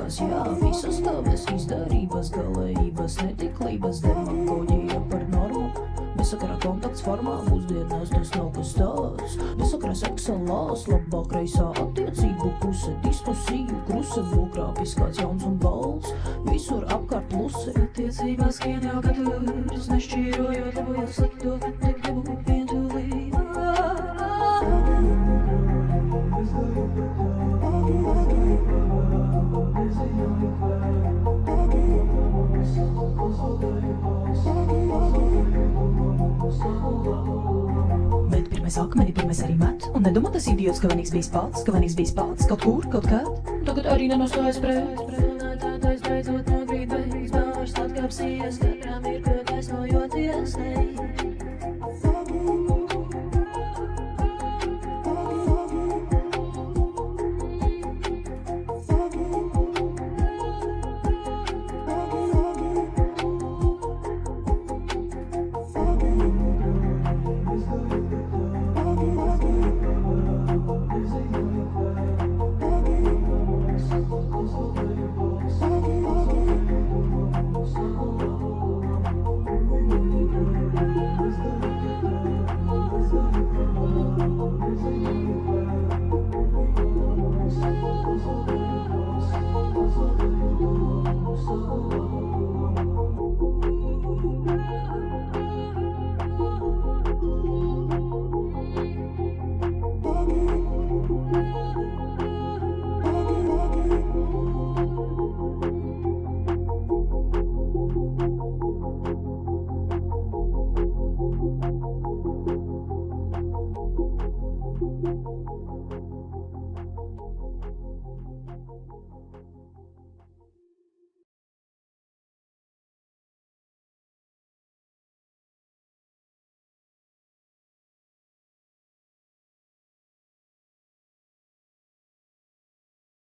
izskatās, jā, visas tavas izdarības, galējības, netiklības, demagoģija par normu. Nesakarā kontakts formā, mūsdienās tas nav kas tāds. Nesakarā seksalās, labāk reisā attiecību puse, diskusiju kruse, nogrāpis kāds jauns un balts, visur apkārt pluse. Attiecībās kien jau katrs, nešķīrojot labo jau slikto, bet tik gribu vientulī. Bet pirmais akmeni, pirmais arī met. Un nedomā tas idiots, ka vienīgs bijis pats, kaut kur, kaut kad. Tagad arī nenostājas pret. Runātātais beidzot nogrīt beigas, bārs atkāpsies, katrā mirkļu taisnojoties,